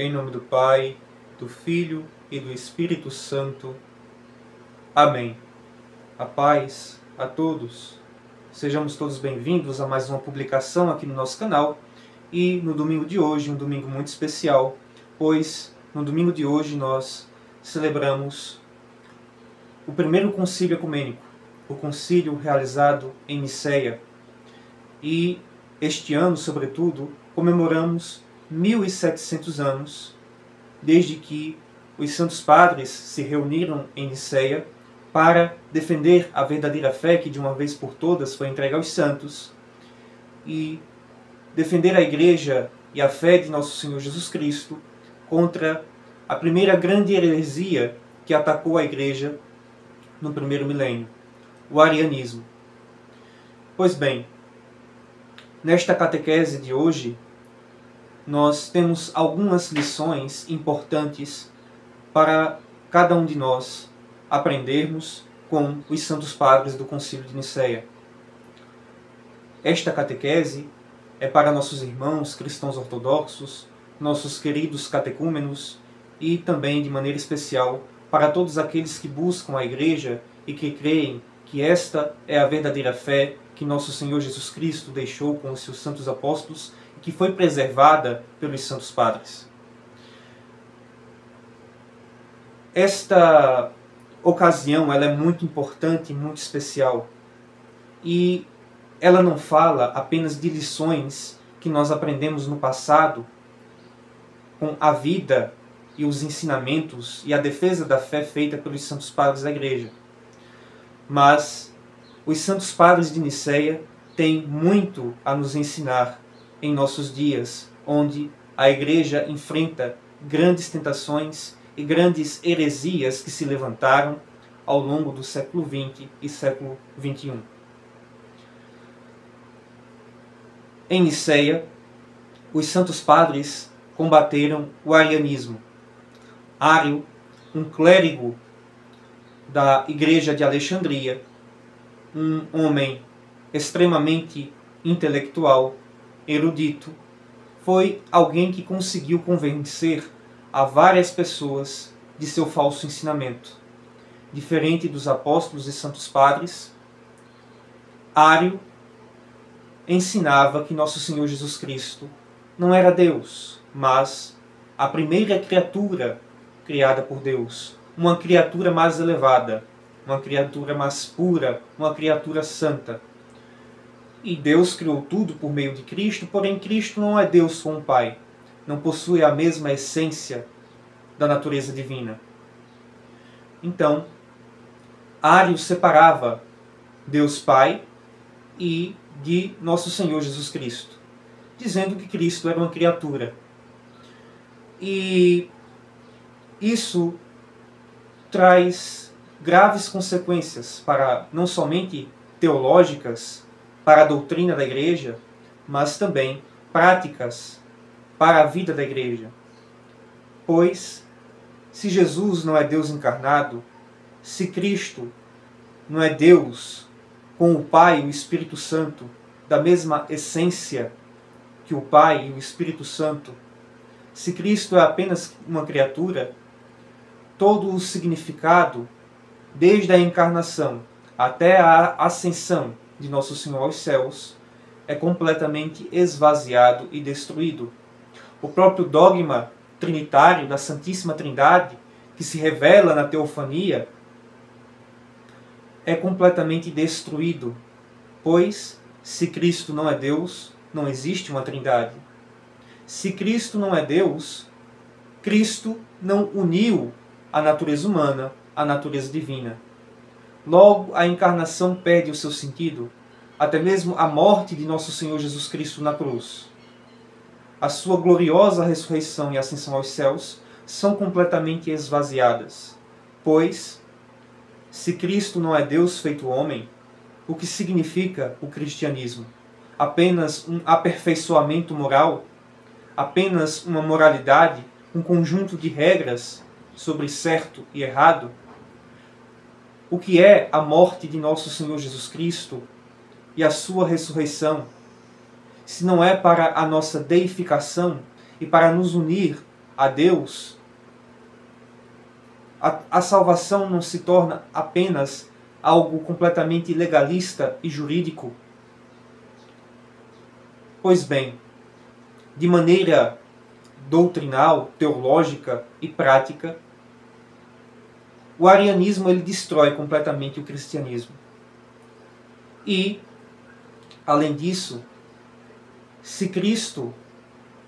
Em nome do Pai, do Filho e do Espírito Santo. Amém. A paz a todos. Sejamos todos bem-vindos a mais uma publicação aqui no nosso canal. E no domingo de hoje, um domingo muito especial, pois no domingo de hoje nós celebramos o primeiro concílio ecumênico, o concílio realizado em Niceia. E este ano, sobretudo, comemoramos 1700 anos desde que os Santos Padres se reuniram em Niceia para defender a verdadeira fé que de uma vez por todas foi entregue aos santos e defender a Igreja e a fé de Nosso Senhor Jesus Cristo contra a primeira grande heresia que atacou a Igreja no primeiro milênio, o arianismo. Pois bem, nesta catequese de hoje, nós temos algumas lições importantes para cada um de nós aprendermos com os Santos Padres do Concílio de Niceia. Esta catequese é para nossos irmãos cristãos ortodoxos, nossos queridos catecúmenos e também, de maneira especial, para todos aqueles que buscam a Igreja e que creem que esta é a verdadeira fé que nosso Senhor Jesus Cristo deixou com os seus santos apóstolos e que foi preservada pelos Santos Padres. Esta ocasião ela é muito importante e muito especial. E ela não fala apenas de lições que nós aprendemos no passado com a vida e os ensinamentos e a defesa da fé feita pelos Santos Padres da Igreja. Mas os Santos Padres de Niceia têm muito a nos ensinar em nossos dias, onde a Igreja enfrenta grandes tentações e grandes heresias que se levantaram ao longo do século XX e século XXI. Em Niceia, os Santos Padres combateram o arianismo. Ário, um clérigo da Igreja de Alexandria, um homem extremamente intelectual, erudito, foi alguém que conseguiu convencer a várias pessoas de seu falso ensinamento. Diferente dos apóstolos e santos padres, Ário ensinava que nosso Senhor Jesus Cristo não era Deus, mas a primeira criatura criada por Deus, uma criatura mais elevada, uma criatura mais pura, uma criatura santa. E Deus criou tudo por meio de Cristo, porém Cristo não é Deus como Pai, não possui a mesma essência da natureza divina. Então, Ário separava Deus Pai e de nosso Senhor Jesus Cristo, dizendo que Cristo era uma criatura. E isso traz graves consequências para não somente teológicas para a doutrina da Igreja, mas também práticas para a vida da Igreja. Pois, se Jesus não é Deus encarnado, se Cristo não é Deus com o Pai e o Espírito Santo, da mesma essência que o Pai e o Espírito Santo, se Cristo é apenas uma criatura, todo o significado, desde a encarnação até a ascensão de Nosso Senhor aos céus, é completamente esvaziado e destruído. O próprio dogma trinitário da Santíssima Trindade, que se revela na teofania, é completamente destruído, pois, se Cristo não é Deus, não existe uma Trindade. Se Cristo não é Deus, Cristo não uniu a natureza humana à natureza divina. Logo, a encarnação perde o seu sentido, até mesmo a morte de nosso Senhor Jesus Cristo na cruz. A sua gloriosa ressurreição e ascensão aos céus são completamente esvaziadas, pois, se Cristo não é Deus feito homem, o que significa o cristianismo? Apenas um aperfeiçoamento moral? Apenas uma moralidade, um conjunto de regras sobre certo e errado? O que é a morte de nosso Senhor Jesus Cristo e a sua ressurreição, se não é para a nossa deificação e para nos unir a Deus, a salvação não se torna apenas algo completamente legalista e jurídico? Pois bem, de maneira doutrinal, teológica e prática, o arianismo ele destrói completamente o cristianismo. E, além disso, se Cristo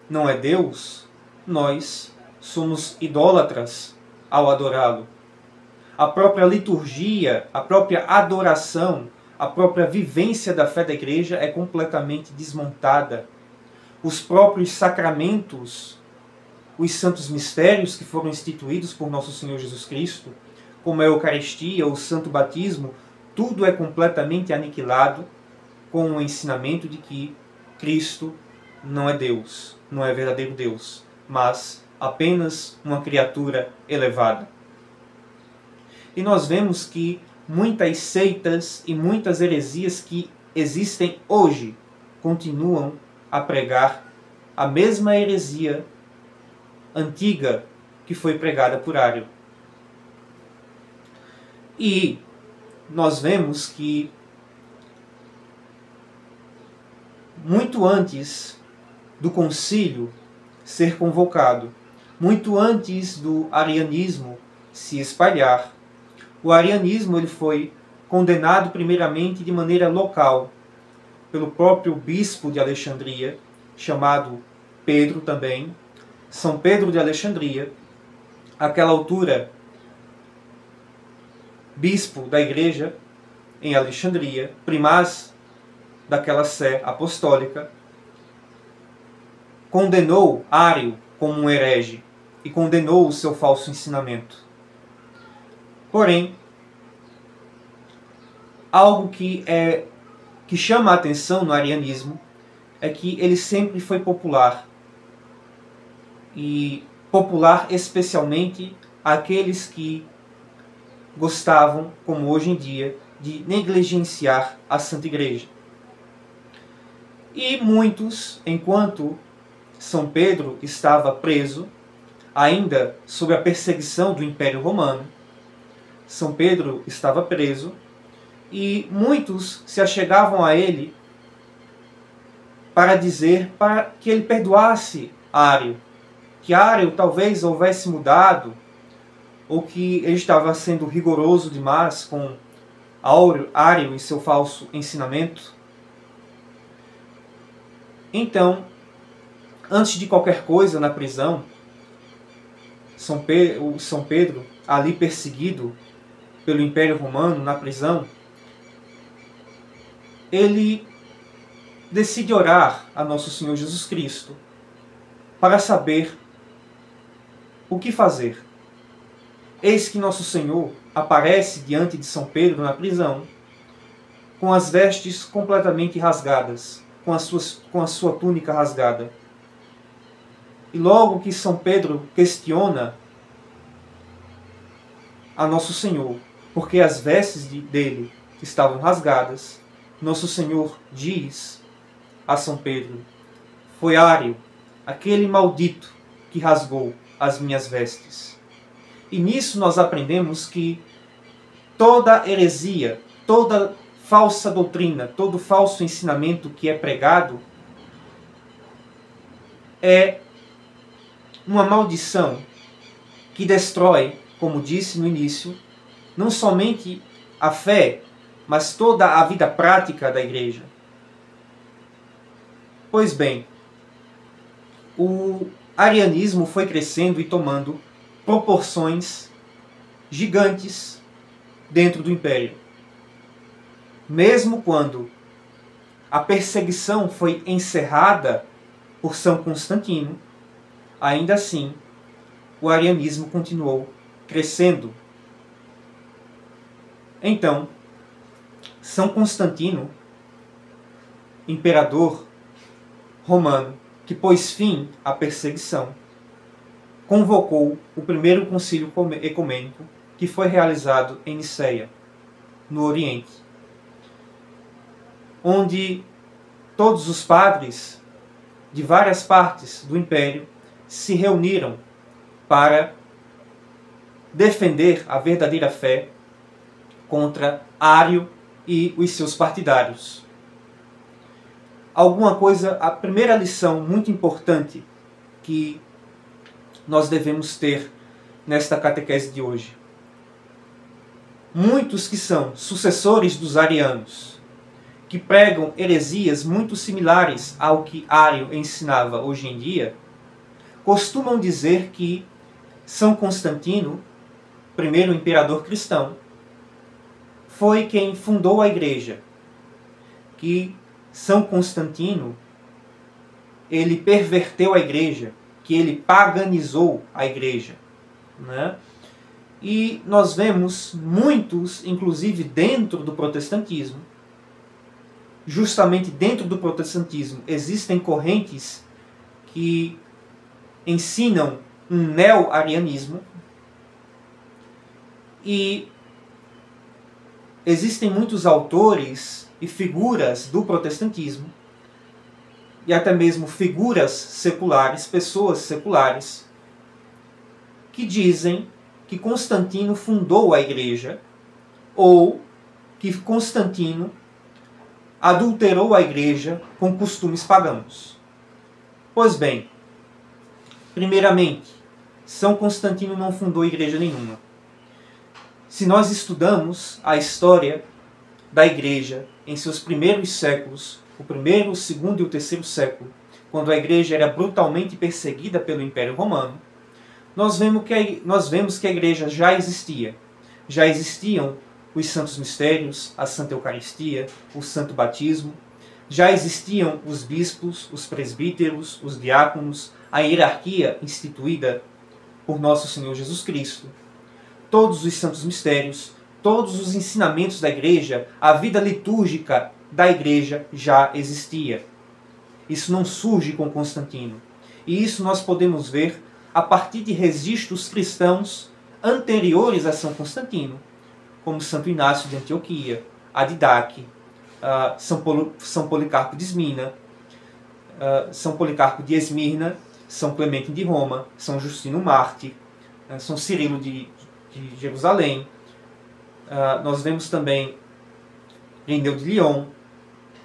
não é Deus, nós somos idólatras ao adorá-lo. A própria liturgia, a própria adoração, a própria vivência da fé da igreja é completamente desmontada. Os próprios sacramentos, os santos mistérios que foram instituídos por nosso Senhor Jesus Cristo, como a Eucaristia, o Santo Batismo, tudo é completamente aniquilado com o ensinamento de que Cristo não é Deus, não é verdadeiro Deus, mas apenas uma criatura elevada. E nós vemos que muitas seitas e muitas heresias que existem hoje continuam a pregar a mesma heresia antiga que foi pregada por Ário. E nós vemos que muito antes do concílio ser convocado, muito antes do arianismo se espalhar, o arianismo ele foi condenado primeiramente de maneira local pelo próprio bispo de Alexandria, chamado Pedro também, São Pedro de Alexandria, àquela altura bispo da igreja em Alexandria, primaz daquela sé apostólica, condenou Ário como um herege e condenou o seu falso ensinamento. Porém, algo que chama a atenção no arianismo é que ele sempre foi popular, e popular especialmente àqueles que gostavam, como hoje em dia, de negligenciar a Santa Igreja. E muitos, enquanto São Pedro estava preso, ainda sob a perseguição do Império Romano, São Pedro estava preso, e muitos se achegavam a ele para dizer para que ele perdoasse Ário, que Ário talvez houvesse mudado, ou que ele estava sendo rigoroso demais com Ário e seu falso ensinamento. Então, antes de qualquer coisa na prisão, São Pedro, ali perseguido pelo Império Romano na prisão, ele decide orar a Nosso Senhor Jesus Cristo para saber o que fazer. Eis que Nosso Senhor aparece diante de São Pedro na prisão, com as vestes completamente rasgadas, com a sua túnica rasgada. E logo que São Pedro questiona a Nosso Senhor, porque as vestes dele estavam rasgadas, Nosso Senhor diz a São Pedro: foi Ário, aquele maldito, que rasgou as minhas vestes. E nisso nós aprendemos que toda heresia, toda falsa doutrina, todo falso ensinamento que é pregado é uma maldição que destrói, como disse no início, não somente a fé, mas toda a vida prática da igreja. Pois bem, o arianismo foi crescendo e tomando proporções gigantes dentro do império. Mesmo quando a perseguição foi encerrada por São Constantino, ainda assim o arianismo continuou crescendo. Então, São Constantino, imperador romano, que pôs fim à perseguição, convocou o primeiro concílio ecumênico, que foi realizado em Niceia, no Oriente, onde todos os padres de várias partes do império se reuniram para defender a verdadeira fé contra Ário e os seus partidários. A primeira lição muito importante que nós devemos ter nesta catequese de hoje. Muitos que são sucessores dos arianos, que pregam heresias muito similares ao que Ário ensinava hoje em dia, costumam dizer que São Constantino, primeiro imperador cristão, foi quem fundou a igreja, que São Constantino ele perverteu a igreja, que ele paganizou a igreja, né? E nós vemos muitos, inclusive dentro do protestantismo, justamente dentro do protestantismo, existem correntes que ensinam um neo-arianismo e existem muitos autores e figuras do protestantismo e até mesmo figuras seculares, pessoas seculares, que dizem que Constantino fundou a igreja ou que Constantino adulterou a igreja com costumes pagãos. Pois bem, primeiramente, São Constantino não fundou igreja nenhuma. Se nós estudamos a história da igreja em seus primeiros séculos, o primeiro, o segundo e o terceiro século, quando a igreja era brutalmente perseguida pelo Império Romano, nós vemos que a igreja já existia. Já existiam os santos mistérios, a Santa Eucaristia, o Santo Batismo, já existiam os bispos, os presbíteros, os diáconos, a hierarquia instituída por nosso Senhor Jesus Cristo, todos os santos mistérios, todos os ensinamentos da igreja, a vida litúrgica da igreja já existia. Isso não surge com Constantino. E isso nós podemos ver a partir de registros cristãos anteriores a São Constantino, como Santo Inácio de Antioquia, Adidaque, São Policarpo de Esmina, São Policarpo de Esmirna, São Clemente de Roma, São Justino Mártir, São Cirilo de Jerusalém. Nós vemos também Ireneu de Lyon.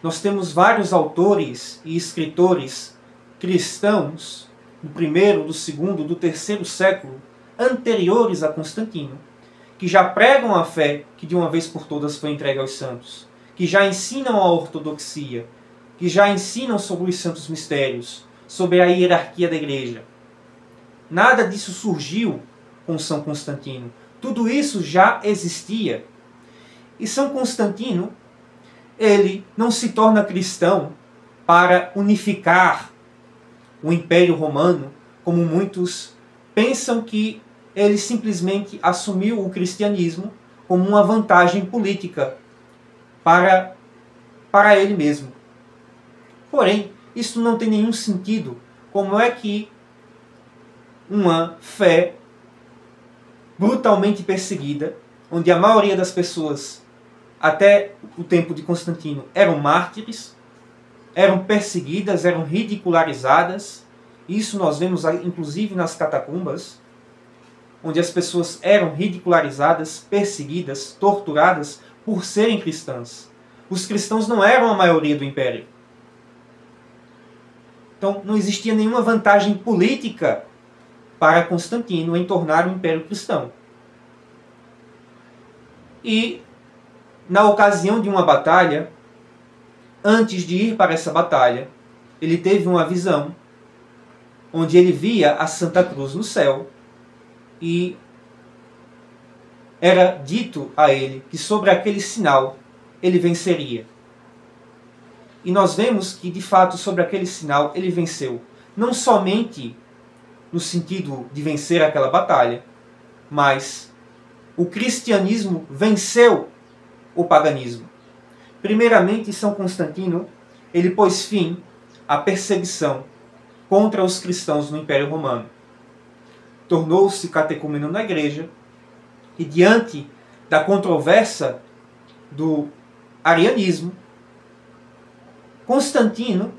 Nós temos vários autores e escritores cristãos do primeiro, do segundo, do terceiro século, anteriores a Constantino, que já pregam a fé que de uma vez por todas foi entregue aos santos, que já ensinam a ortodoxia, que já ensinam sobre os santos mistérios, sobre a hierarquia da igreja. Nada disso surgiu com São Constantino. Tudo isso já existia. E São Constantino, ele não se torna cristão para unificar o Império Romano, como muitos pensam, que ele simplesmente assumiu o cristianismo como uma vantagem política para ele mesmo. Porém, isso não tem nenhum sentido. Como é que uma fé brutalmente perseguida, onde a maioria das pessoas, até o tempo de Constantino, eram mártires, eram perseguidas, eram ridicularizadas. Isso nós vemos inclusive nas catacumbas, onde as pessoas eram ridicularizadas, perseguidas, torturadas por serem cristãs. Os cristãos não eram a maioria do império. Então não existia nenhuma vantagem política para Constantino em tornar o império cristão. E na ocasião de uma batalha, antes de ir para essa batalha, ele teve uma visão onde ele via a Santa Cruz no céu e era dito a ele que sobre aquele sinal ele venceria. E nós vemos que, de fato, sobre aquele sinal ele venceu. Não somente no sentido de vencer aquela batalha, mas o cristianismo venceu o paganismo. Primeiramente, São Constantino, ele pôs fim à perseguição contra os cristãos no Império Romano. Tornou-se catecúmeno na igreja e, diante da controvérsia do arianismo, Constantino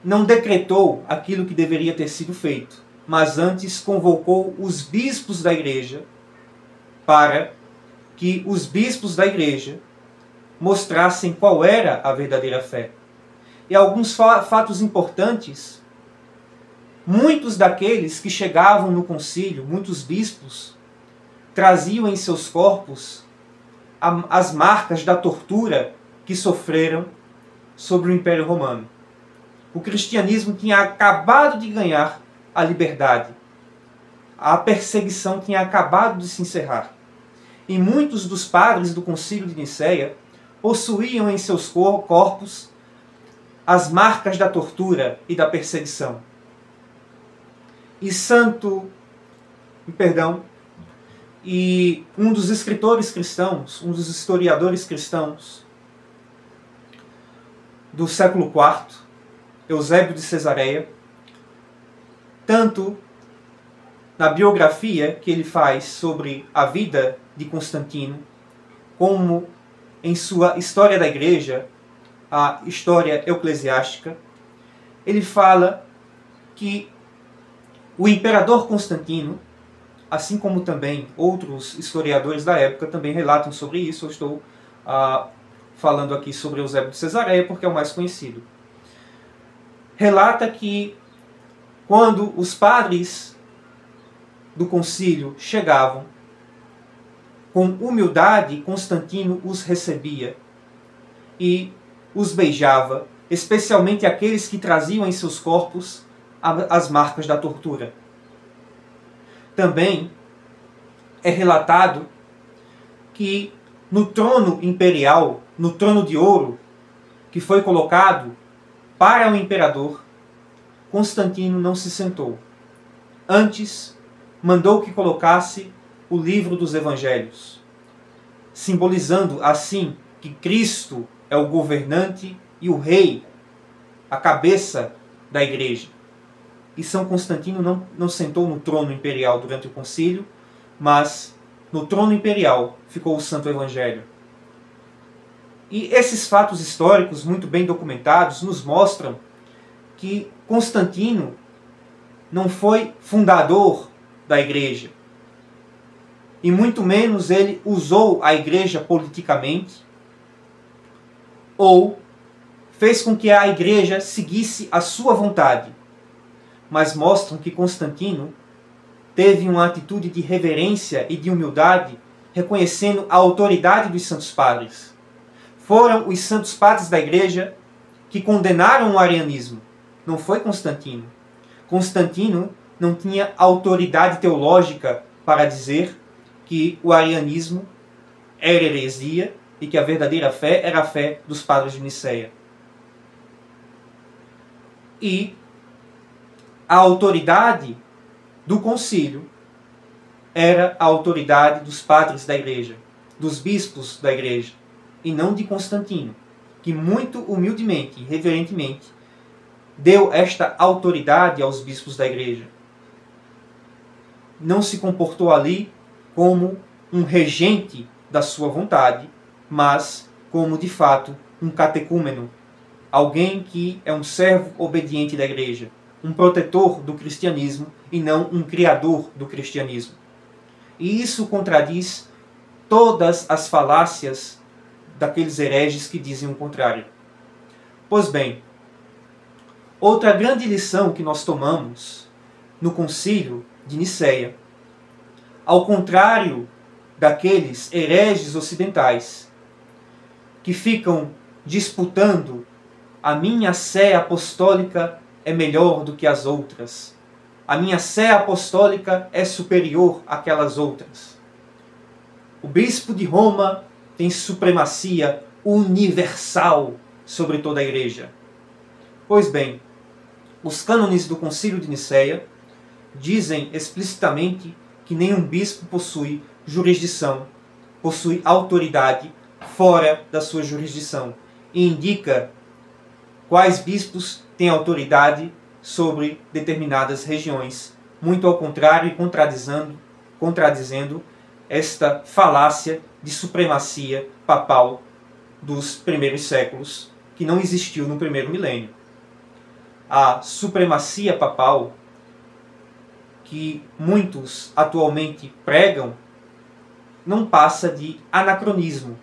não decretou aquilo que deveria ter sido feito. mas antes convocou os bispos da igreja para que os bispos da igreja mostrassem qual era a verdadeira fé. E alguns fatos importantes: muitos daqueles que chegavam no concílio, muitos bispos, traziam em seus corpos as marcas da tortura que sofreram sobre o Império Romano. O cristianismo tinha acabado de ganhar a liberdade. A perseguição tinha acabado de se encerrar. E muitos dos padres do Concílio de Nicéia possuíam em seus corpos as marcas da tortura e da perseguição. E um dos escritores cristãos, um dos historiadores cristãos do século IV, Eusébio de Cesareia, tanto na biografia que ele faz sobre a vida de Constantino, como em sua História da Igreja, a História Eclesiástica, ele fala que o imperador Constantino, assim como também outros historiadores da época também relatam sobre isso, eu estou falando aqui sobre Eusébio de Cesareia porque é o mais conhecido, relata que quando os padres do concílio chegavam, com humildade, Constantino os recebia e os beijava, especialmente aqueles que traziam em seus corpos as marcas da tortura. Também é relatado que no trono imperial, no trono de ouro, que foi colocado para o imperador, Constantino não se sentou. Antes, mandou que colocasse o livro dos evangelhos, simbolizando assim que Cristo é o governante e o rei, a cabeça da igreja. E São Constantino não sentou no trono imperial durante o concílio, mas no trono imperial ficou o Santo Evangelho. E esses fatos históricos, muito bem documentados, nos mostram que Constantino não foi fundador da igreja. E muito menos ele usou a igreja politicamente ou fez com que a igreja seguisse a sua vontade. Mas mostram que Constantino teve uma atitude de reverência e de humildade, reconhecendo a autoridade dos santos padres. Foram os santos padres da igreja que condenaram o arianismo. Não foi Constantino. Constantino não tinha autoridade teológica para dizer que o arianismo era heresia e que a verdadeira fé era a fé dos padres de Nicéia. E a autoridade do concílio era a autoridade dos padres da igreja, dos bispos da igreja, e não de Constantino, que muito humildemente e reverentemente deu esta autoridade aos bispos da igreja. Não se comportou ali como um regente da sua vontade, mas como, de fato, um catecúmeno, alguém que é um servo obediente da igreja, um protetor do cristianismo e não um criador do cristianismo. E isso contradiz todas as falácias daqueles hereges que dizem o contrário. Pois bem, outra grande lição que nós tomamos no concílio de Nicéia, ao contrário daqueles hereges ocidentais que ficam disputando a minha sé apostólica é melhor do que as outras, a minha sé apostólica é superior àquelas outras. O bispo de Roma tem supremacia universal sobre toda a igreja. Pois bem, os cânones do Concílio de Nicéia dizem explicitamente que nenhum bispo possui jurisdição, possui autoridade fora da sua jurisdição, e indica quais bispos têm autoridade sobre determinadas regiões, muito ao contrário e contradizendo esta falácia de supremacia papal dos primeiros séculos, que não existiu no primeiro milênio. A supremacia papal que muitos atualmente pregam não passa de anacronismo.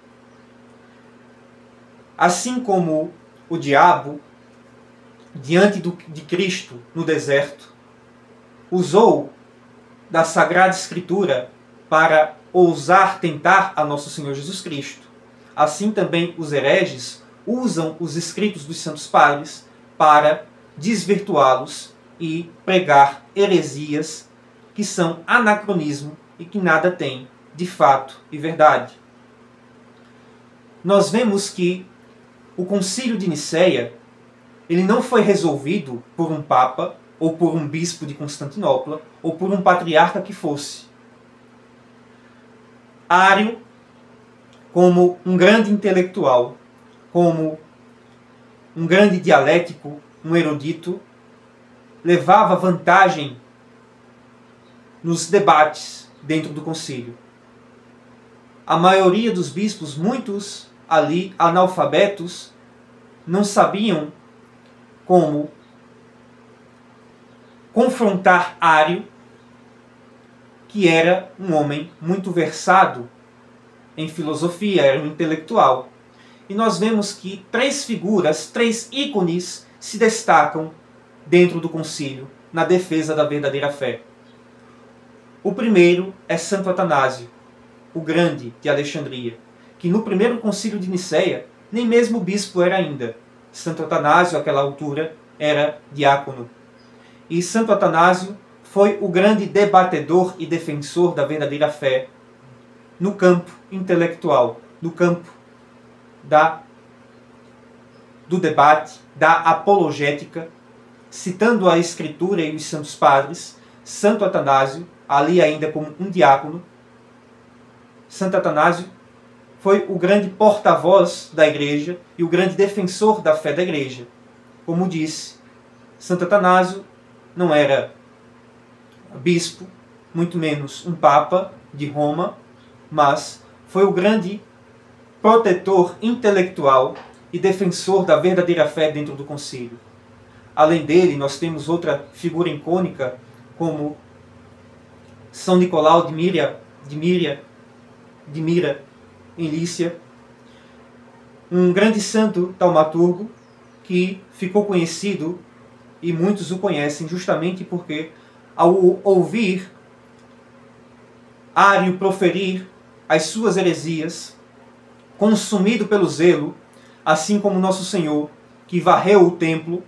Assim como o diabo, diante de Cristo no deserto, usou da Sagrada Escritura para ousar tentar a nosso Senhor Jesus Cristo, assim também os hereges usam os escritos dos Santos Padres para desvirtuá-los e pregar heresias que são anacronismo e que nada têm de fato e verdade. Nós vemos que o Concílio de Nicéia ele não foi resolvido por um papa ou por um bispo de Constantinopla ou por um patriarca que fosse. Ário, como um grande intelectual, como um grande dialético, um erudito, levava vantagem nos debates dentro do concílio. A maioria dos bispos, muitos ali analfabetos, não sabiam como confrontar Ário, que era um homem muito versado em filosofia, era um intelectual. E nós vemos que três figuras, três ícones se destacam dentro do concílio, na defesa da verdadeira fé. O primeiro é Santo Atanásio, o Grande de Alexandria, que no primeiro concílio de Nicéia, nem mesmo bispo era ainda. Santo Atanásio, àquela altura, era diácono. E Santo Atanásio foi o grande debatedor e defensor da verdadeira fé no campo intelectual, no campo do debate, da apologética, citando a Escritura e os Santos Padres. Santo Atanásio, ali ainda como um diácono, Santo Atanásio foi o grande porta-voz da Igreja e o grande defensor da fé da Igreja. Como disse, Santo Atanásio não era bispo, muito menos um papa de Roma, mas foi o grande protetor intelectual e defensor da verdadeira fé dentro do concílio. Além dele, nós temos outra figura icônica, como São Nicolau de Mira, em Lícia, um grande santo taumaturgo que ficou conhecido, e muitos o conhecem, justamente porque, ao ouvir Ário proferir as suas heresias, consumido pelo zelo, assim como Nosso Senhor, que varreu o templo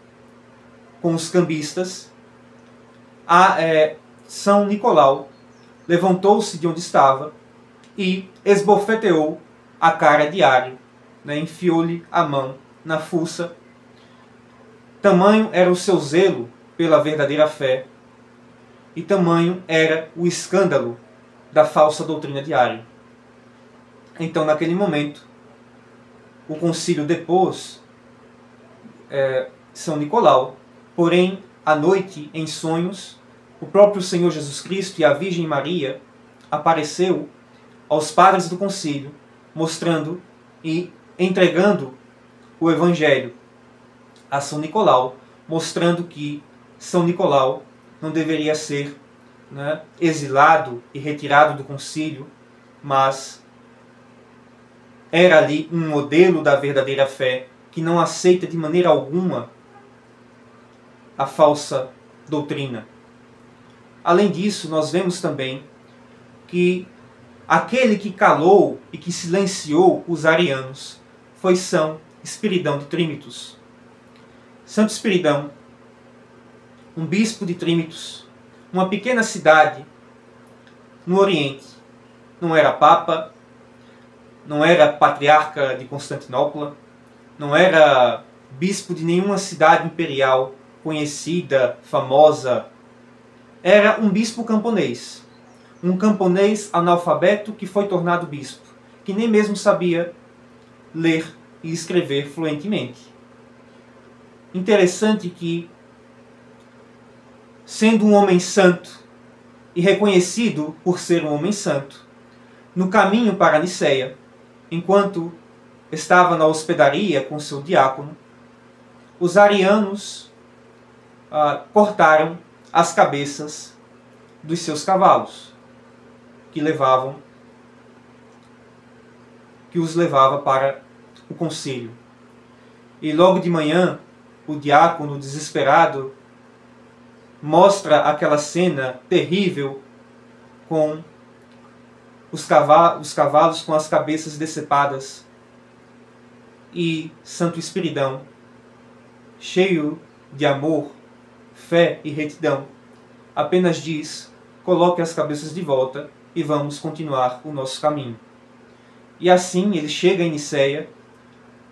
com os cambistas, São Nicolau levantou-se de onde estava e esbofeteou a cara de Ário, enfiou-lhe a mão na fuça. Tamanho era o seu zelo pela verdadeira fé, e tamanho era o escândalo da falsa doutrina de Ário. Então, naquele momento, o concílio depôs São Nicolau, porém, à noite, em sonhos, o próprio Senhor Jesus Cristo e a Virgem Maria apareceu aos padres do concílio, mostrando e entregando o Evangelho a São Nicolau, mostrando que São Nicolau não deveria ser exilado e retirado do concílio, mas era ali um modelo da verdadeira fé, que não aceita de maneira alguma a falsa doutrina. Além disso, nós vemos também que aquele que calou e que silenciou os arianos foi São Espiridão de Trímitos. Santo Espiridão, um bispo de Trímitos, uma pequena cidade no Oriente, não era papa, não era patriarca de Constantinopla, não era bispo de nenhuma cidade imperial conhecida, famosa. Era um bispo camponês. Um camponês analfabeto que foi tornado bispo, que nem mesmo sabia ler e escrever fluentemente. Interessante que, sendo um homem santo e reconhecido por ser um homem santo, no caminho para Nicéia, enquanto estava na hospedaria com seu diácono, os arianos cortaram as cabeças dos seus cavalos, que os levava para o concílio. E logo de manhã, o diácono, desesperado, mostra aquela cena terrível com os cavalos com as cabeças decepadas, e Santo Espiridão, cheio de amor, fé e retidão, apenas diz: coloque as cabeças de volta e vamos continuar o nosso caminho. E assim ele chega em Nicéia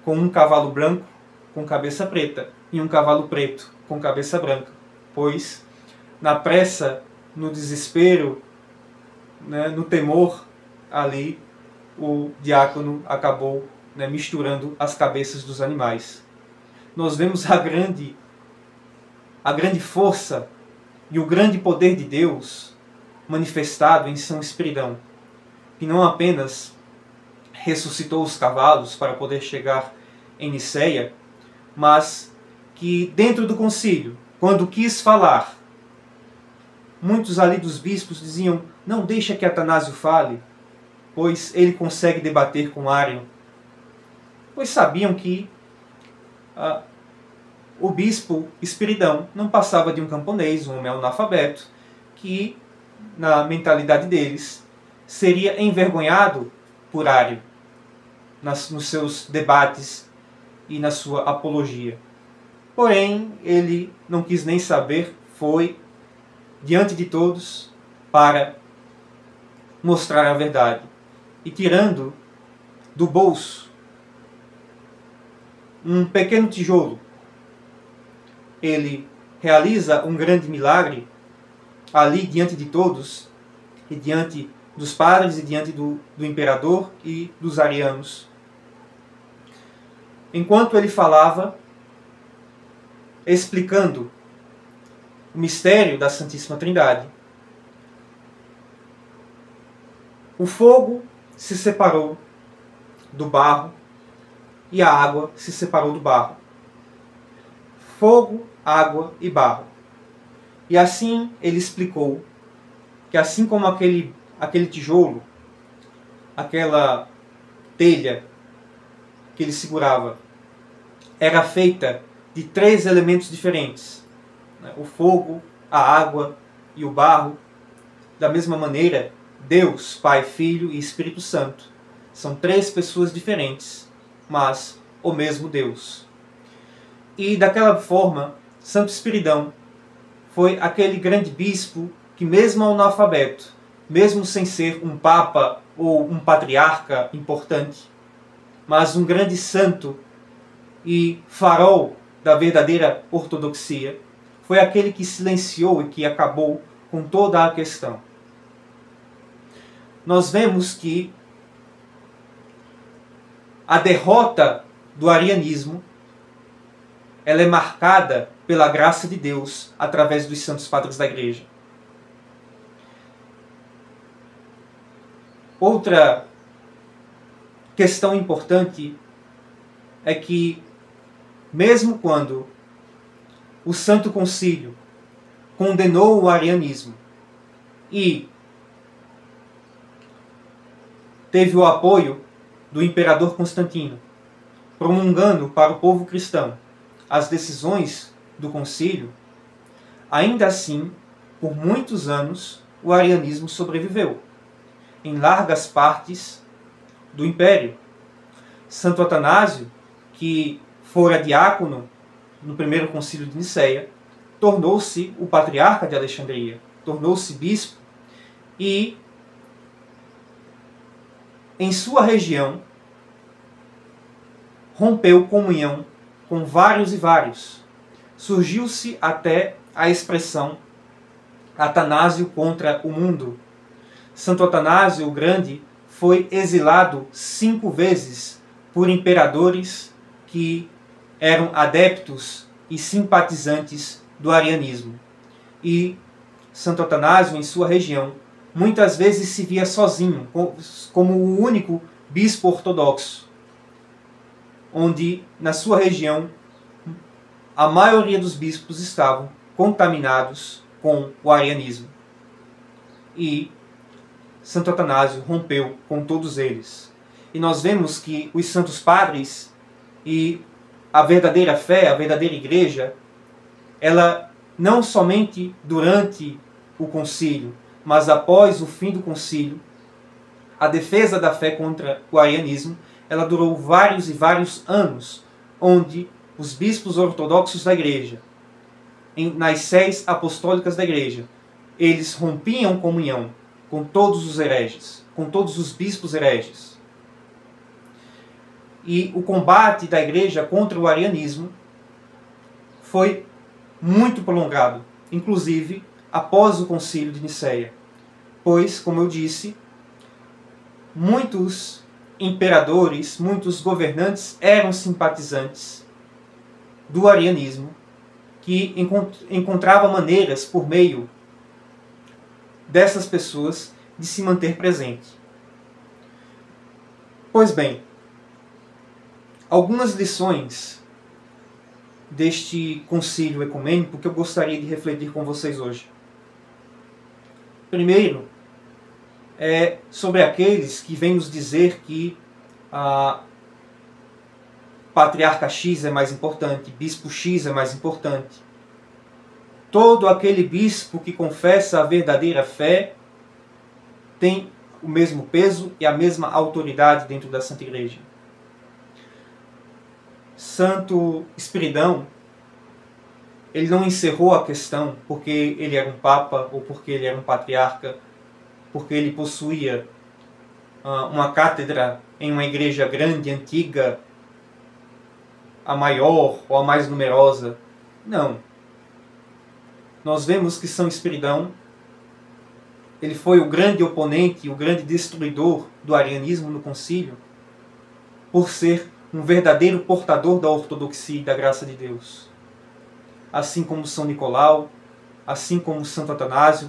com um cavalo branco com cabeça preta e um cavalo preto com cabeça branca, pois na pressa, no desespero, né, no temor, ali o diácono acabou, né, misturando as cabeças dos animais. Nós vemos a grande força e o grande poder de Deus manifestado em São Espiridão, que não apenas ressuscitou os cavalos para poder chegar em Nicéia, mas que dentro do concílio, quando quis falar, muitos ali dos bispos diziam: não deixa que Atanásio fale, pois ele consegue debater com Ário. Pois sabiam que o bispo Espiridão não passava de um camponês, um homem analfabeto, que, na mentalidade deles, seria envergonhado por Ário nos seus debates e na sua apologia. Porém, ele não quis nem saber, foi diante de todos para mostrar a verdade. E tirando do bolso um pequeno tijolo, ele realiza um grande milagre ali diante de todos, e diante dos padres, e diante do imperador e dos arianos. Enquanto ele falava, explicando o mistério da Santíssima Trindade, o fogo se separou do barro e a água se separou do barro. Fogo, água e barro. E assim ele explicou que assim como aquele tijolo, aquela telha que ele segurava, era feita de 3 elementos diferentes, né? O fogo, a água e o barro. Da mesma maneira, Deus, Pai, Filho e Espírito Santo são 3 pessoas diferentes, mas o mesmo Deus. E daquela forma, Santo Espiridão foi aquele grande bispo que, mesmo analfabeto, mesmo sem ser um papa ou um patriarca importante, mas um grande santo e farol da verdadeira ortodoxia, foi aquele que silenciou e que acabou com toda a questão. Nós vemos que a derrota do arianismo, ela é marcada pela graça de Deus através dos santos padres da Igreja. Outra questão importante é que, mesmo quando o Santo Concílio condenou o arianismo e teve o apoio do imperador Constantino, promulgando para o povo cristão as decisões do concílio, ainda assim, por muitos anos, o arianismo sobreviveu em largas partes do império. Santo Atanásio, que fora diácono no primeiro concílio de Nicéia, tornou-se o patriarca de Alexandria, tornou-se bispo e, em sua região, rompeu comunhão com vários e vários. Surgiu-se até a expressão Atanásio contra o mundo. Santo Atanásio o Grande foi exilado 5 vezes por imperadores que eram adeptos e simpatizantes do arianismo. E Santo Atanásio, em sua região, muitas vezes se via sozinho, como o único bispo ortodoxo, onde, na sua região, a maioria dos bispos estavam contaminados com o arianismo. e Santo Atanásio rompeu com todos eles. E nós vemos que os santos padres e a verdadeira fé, a verdadeira igreja, ela não somente durante o concílio, mas após o fim do concílio, a defesa da fé contra o arianismo, ela durou vários e vários anos, onde os bispos ortodoxos da igreja, nas sés apostólicas da igreja, eles rompiam comunhão com todos os hereges, com todos os bispos hereges. E o combate da igreja contra o arianismo foi muito prolongado, inclusive após o concílio de Nicéia. Pois, como eu disse, muitos imperadores, muitos governantes eram simpatizantes do arianismo, que encontravam maneiras, por meio dessas pessoas, de se manter presente. Pois bem, algumas lições deste concílio ecumênico que eu gostaria de refletir com vocês hoje. Primeiro, é sobre aqueles que vêm nos dizer que a patriarca X é mais importante, bispo X é mais importante. Todo aquele bispo que confessa a verdadeira fé tem o mesmo peso e a mesma autoridade dentro da Santa Igreja. Santo Espiridão, ele não encerrou a questão porque ele era um papa ou porque ele era um patriarca, porque ele possuía uma cátedra em uma igreja grande, antiga, a maior ou a mais numerosa. Não. Nós vemos que São Espiridão, ele foi o grande oponente, o grande destruidor do arianismo no concílio, por ser um verdadeiro portador da ortodoxia e da graça de Deus. Assim como São Nicolau, assim como Santo Atanásio,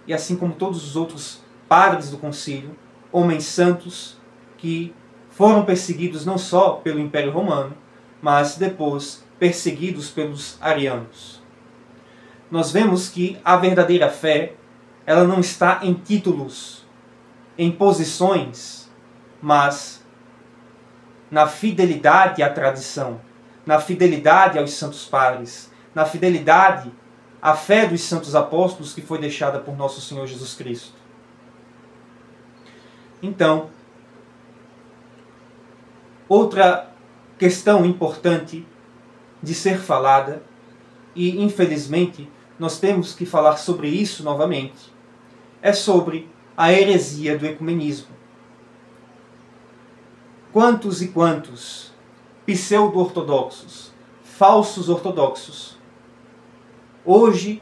e assim como todos os outros padres do concílio, homens santos que foram perseguidos não só pelo Império Romano, mas depois perseguidos pelos arianos. Nós vemos que a verdadeira fé, ela não está em títulos, em posições, mas na fidelidade à tradição, na fidelidade aos santos padres, na fidelidade à fé dos santos apóstolos que foi deixada por nosso Senhor Jesus Cristo. Então, outra questão importante de ser falada, e infelizmente nós temos que falar sobre isso novamente, é sobre a heresia do ecumenismo. Quantos e quantos pseudo-ortodoxos, falsos ortodoxos, hoje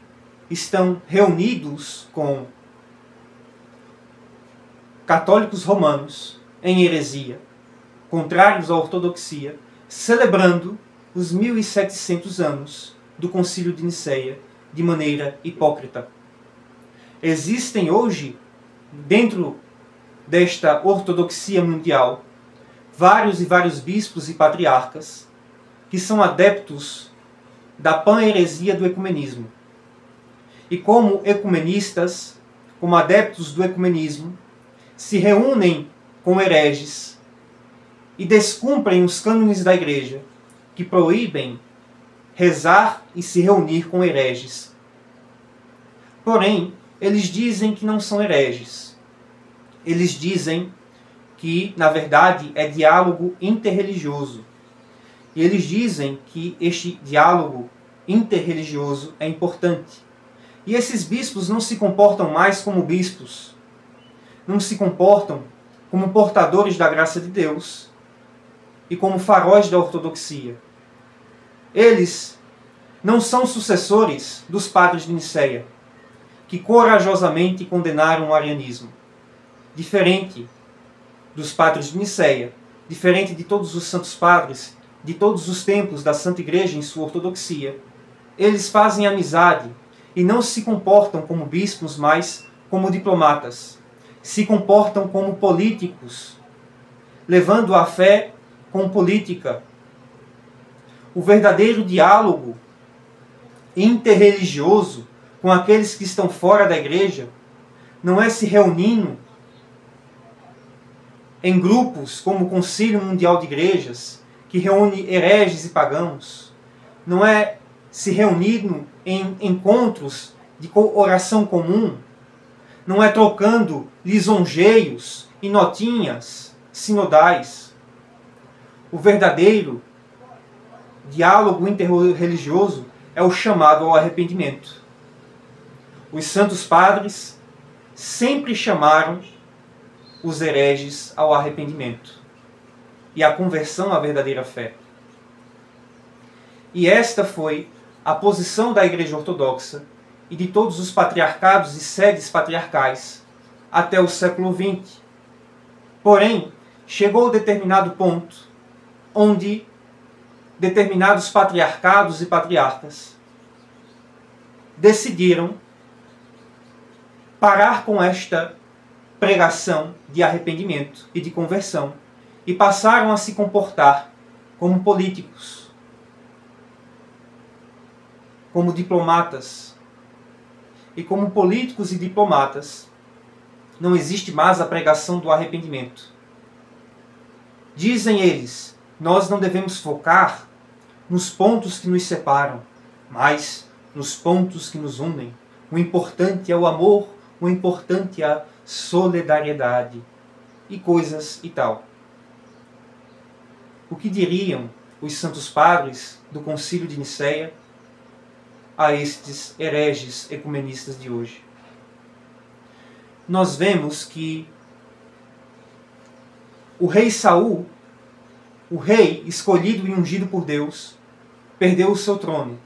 estão reunidos com católicos romanos em heresia, contrários à ortodoxia, celebrando os 1700 anos do Concílio de Nicéia de maneira hipócrita. Existem hoje, dentro desta ortodoxia mundial, vários e vários bispos e patriarcas que são adeptos da pan-heresia do ecumenismo. E como ecumenistas, como adeptos do ecumenismo, se reúnem com hereges e descumprem os cânones da Igreja, que proíbem rezar e se reunir com hereges. Porém, eles dizem que não são hereges. Eles dizem que, na verdade, é diálogo interreligioso. E eles dizem que este diálogo interreligioso é importante. E esses bispos não se comportam mais como bispos. Não se comportam como portadores da graça de Deus e como faróis da ortodoxia. Eles não são sucessores dos padres de Nicéia, que corajosamente condenaram o arianismo. Diferente dos padres de Nicéia, diferente de todos os santos padres, de todos os templos da Santa Igreja em sua ortodoxia, eles fazem amizade e não se comportam como bispos, mas como diplomatas. Se comportam como políticos, levando a fé com política. O verdadeiro diálogo interreligioso com aqueles que estão fora da igreja não é se reunindo em grupos como o Concílio Mundial de Igrejas, que reúne hereges e pagãos, não é se reunindo em encontros de oração comum, não é trocando lisonjeios e notinhas sinodais. O verdadeiro diálogo interreligioso é o chamado ao arrependimento. Os santos padres sempre chamaram os hereges ao arrependimento e à conversão à verdadeira fé. E esta foi a posição da Igreja Ortodoxa e de todos os patriarcados e sedes patriarcais até o século XX. Porém, chegou a determinado ponto onde determinados patriarcados e patriarcas decidiram parar com esta pregação de arrependimento e de conversão e passaram a se comportar como políticos, como diplomatas. E como políticos e diplomatas, não existe mais a pregação do arrependimento. Dizem eles, nós não devemos focar nos pontos que nos separam, mas nos pontos que nos unem. O importante é o amor, o importante é a solidariedade e coisas e tal. O que diriam os santos padres do Concílio de Nicéia a estes hereges ecumenistas de hoje? Nós vemos que o rei Saul, o rei escolhido e ungido por Deus, perdeu o seu trono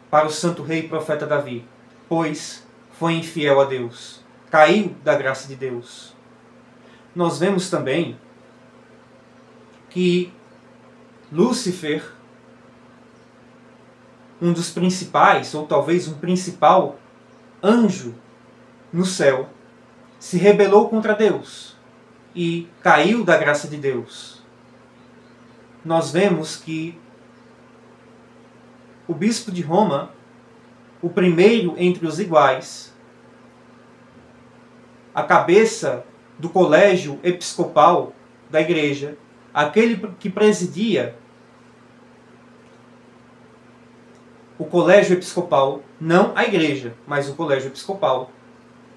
para o santo rei e profeta Davi, pois foi infiel a Deus, caiu da graça de Deus. Nós vemos também que Lúcifer, um dos principais, ou talvez um principal anjo no céu, se rebelou contra Deus e caiu da graça de Deus. Nós vemos que o bispo de Roma, o primeiro entre os iguais, a cabeça do colégio episcopal da igreja, aquele que presidia o colégio episcopal, não a igreja, mas o colégio episcopal,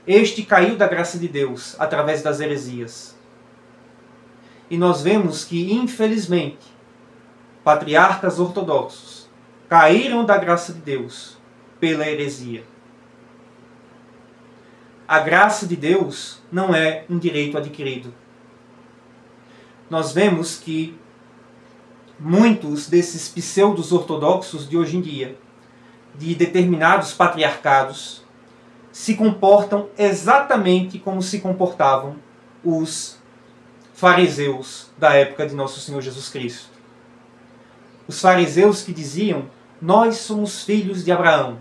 este caiu da graça de Deus através das heresias. E nós vemos que, infelizmente, patriarcas ortodoxos caíram da graça de Deus pela heresia. A graça de Deus não é um direito adquirido. Nós vemos que muitos desses pseudos ortodoxos de hoje em dia, de determinados patriarcados, se comportam exatamente como se comportavam os fariseus da época de Nosso Senhor Jesus Cristo. Os fariseus que diziam, nós somos filhos de Abraão,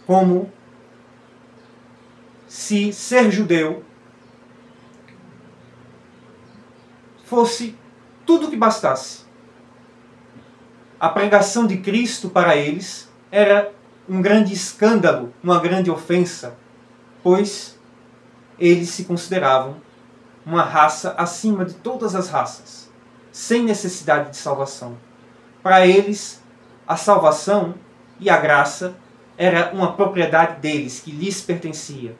como se ser judeu fosse tudo o que bastasse. A pregação de Cristo para eles era um grande escândalo, uma grande ofensa, pois eles se consideravam uma raça acima de todas as raças, sem necessidade de salvação. Para eles, a salvação e a graça era uma propriedade deles, que lhes pertencia.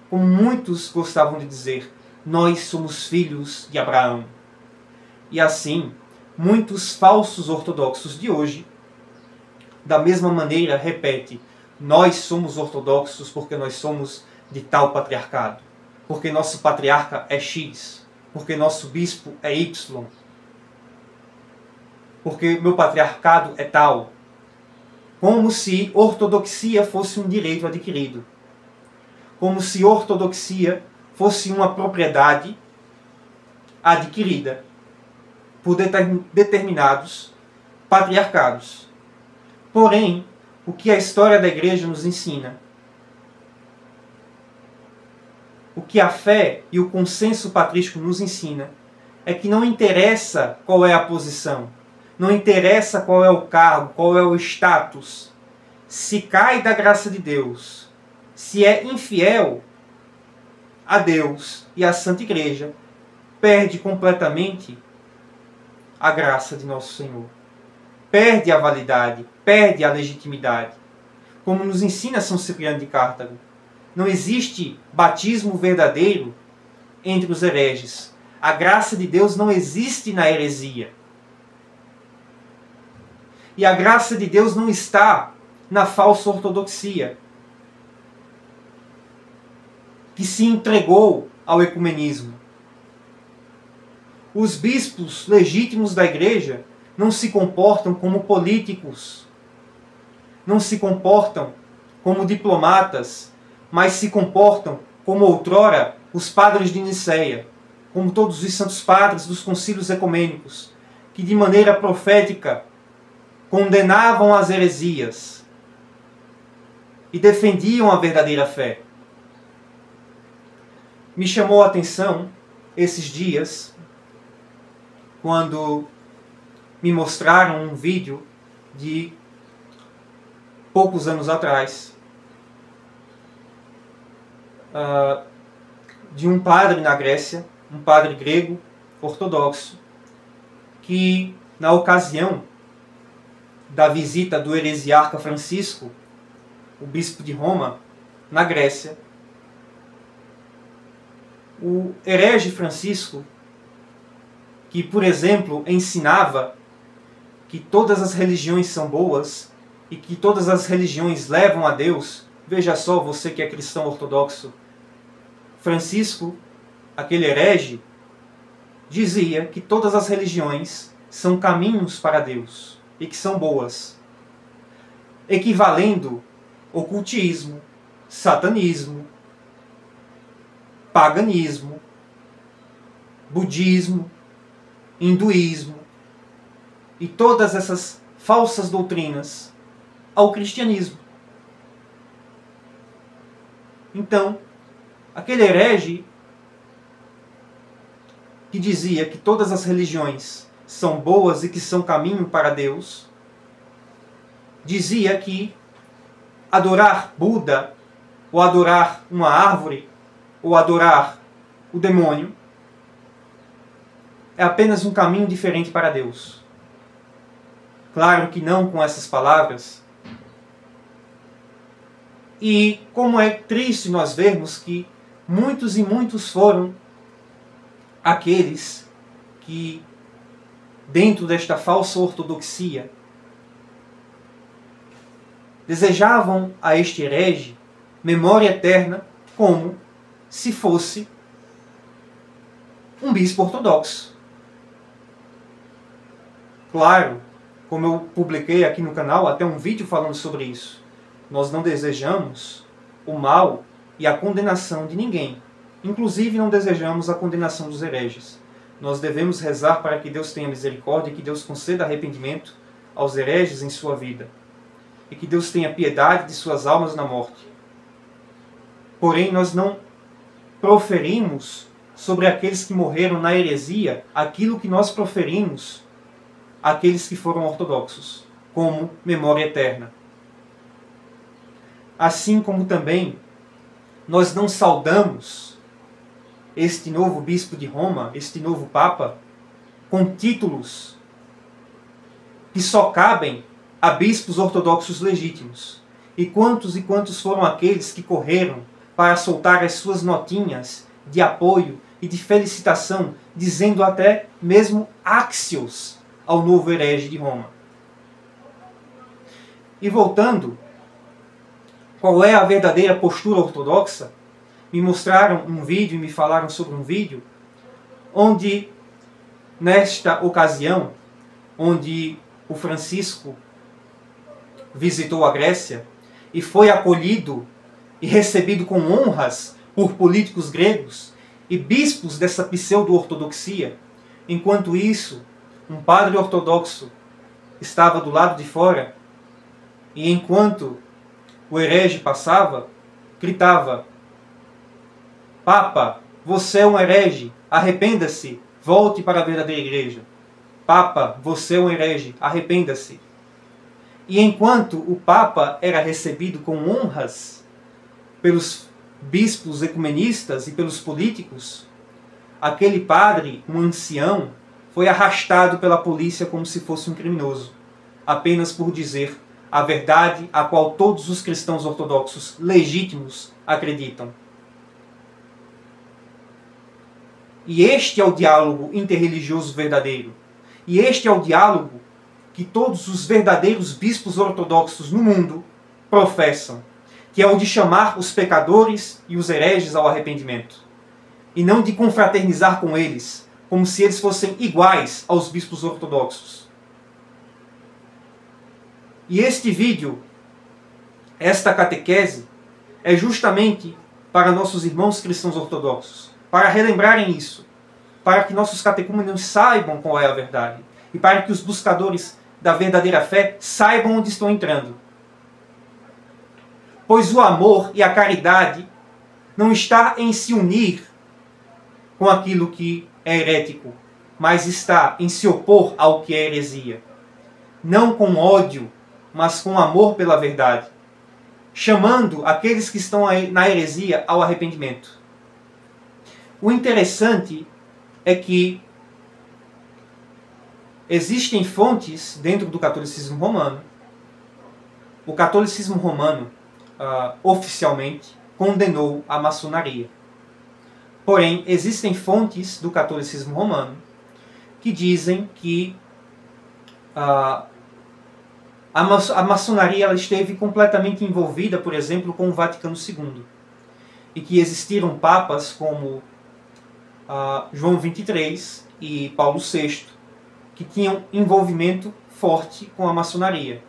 Como muitos gostavam de dizer, nós somos filhos de Abraão. E assim, muitos falsos ortodoxos de hoje, da mesma maneira, repete, nós somos ortodoxos porque nós somos de tal patriarcado, porque nosso patriarca é X, porque nosso bispo é Y, porque meu patriarcado é tal. Como se ortodoxia fosse um direito adquirido. Como se ortodoxia fosse uma propriedade adquirida por determinados patriarcados. Porém, o que a história da igreja nos ensina, o que a fé e o consenso patrístico nos ensina, é que não interessa qual é a posição, não interessa qual é o cargo, qual é o status, se cai da graça de Deus, se é infiel, a Deus e à Santa Igreja, perde completamente a graça de nosso Senhor. Perde a validade, perde a legitimidade. Como nos ensina São Cipriano de Cartago, não existe batismo verdadeiro entre os hereges. A graça de Deus não existe na heresia. E a graça de Deus não está na falsa ortodoxia, que se entregou ao ecumenismo. Os bispos legítimos da Igreja não se comportam como políticos, não se comportam como diplomatas, mas se comportam como outrora os padres de Nicéia, como todos os santos padres dos concílios ecumênicos, que de maneira profética condenavam as heresias e defendiam a verdadeira fé. Me chamou a atenção esses dias quando me mostraram um vídeo de poucos anos atrás de um padre na Grécia, um padre grego ortodoxo, que na ocasião da visita do heresiarca Francisco, o bispo de Roma, na Grécia, o herege Francisco, que, por exemplo, ensinava que todas as religiões são boas e que todas as religiões levam a Deus. Veja só, você que é cristão ortodoxo, Francisco, aquele herege, dizia que todas as religiões são caminhos para Deus e que são boas, equivalendo ocultismo, satanismo, paganismo, budismo, hinduísmo e todas essas falsas doutrinas ao cristianismo. Então, aquele herege que dizia que todas as religiões são boas e que são caminho para Deus, dizia que adorar Buda, ou adorar uma árvore, ou adorar o demônio, é apenas um caminho diferente para Deus. Claro que não com essas palavras. E como é triste nós vermos que muitos e muitos foram aqueles que, dentro desta falsa ortodoxia, desejavam a este herege memória eterna como se fosse um bispo ortodoxo. Claro, como eu publiquei aqui no canal até um vídeo falando sobre isso, nós não desejamos o mal e a condenação de ninguém. Inclusive não desejamos a condenação dos hereges. Nós devemos rezar para que Deus tenha misericórdia e que Deus conceda arrependimento aos hereges em sua vida. E que Deus tenha piedade de suas almas na morte. Porém, nós não proferimos sobre aqueles que morreram na heresia aquilo que nós proferimos àqueles que foram ortodoxos, como memória eterna. Assim como também nós não saudamos este novo bispo de Roma, este novo papa, com títulos que só cabem a bispos ortodoxos legítimos. E quantos foram aqueles que correram para soltar as suas notinhas de apoio e de felicitação, dizendo até mesmo axios ao novo herege de Roma. E voltando, qual é a verdadeira postura ortodoxa? Me mostraram um vídeo e me falaram sobre um vídeo onde, nesta ocasião, onde o Francisco visitou a Grécia e foi acolhido e recebido com honras por políticos gregos e bispos dessa pseudo-ortodoxia, enquanto isso, um padre ortodoxo estava do lado de fora e enquanto o herege passava, gritava: Papa, você é um herege, arrependa-se, volte para a verdadeira igreja. Papa, você é um herege, arrependa-se. E enquanto o Papa era recebido com honras pelos bispos ecumenistas e pelos políticos, aquele padre, um ancião, foi arrastado pela polícia como se fosse um criminoso, apenas por dizer a verdade a qual todos os cristãos ortodoxos legítimos acreditam. E este é o diálogo interreligioso verdadeiro. E este é o diálogo que todos os verdadeiros bispos ortodoxos no mundo professam, que é o de chamar os pecadores e os hereges ao arrependimento, e não de confraternizar com eles, como se eles fossem iguais aos bispos ortodoxos. E este vídeo, esta catequese, é justamente para nossos irmãos cristãos ortodoxos, para relembrarem isso, para que nossos catecúmenos saibam qual é a verdade, e para que os buscadores da verdadeira fé saibam onde estão entrando. Pois o amor e a caridade não está em se unir com aquilo que é herético, mas está em se opor ao que é heresia. Não com ódio, mas com amor pela verdade, chamando aqueles que estão na heresia ao arrependimento. O interessante é que existem fontes dentro do catolicismo romano. O catolicismo romano, oficialmente, condenou a maçonaria. Porém, existem fontes do catolicismo romano que dizem que a maçonaria ela esteve completamente envolvida, por exemplo, com o Vaticano II. E que existiram papas como João XXIII e Paulo VI, que tinham envolvimento forte com a maçonaria.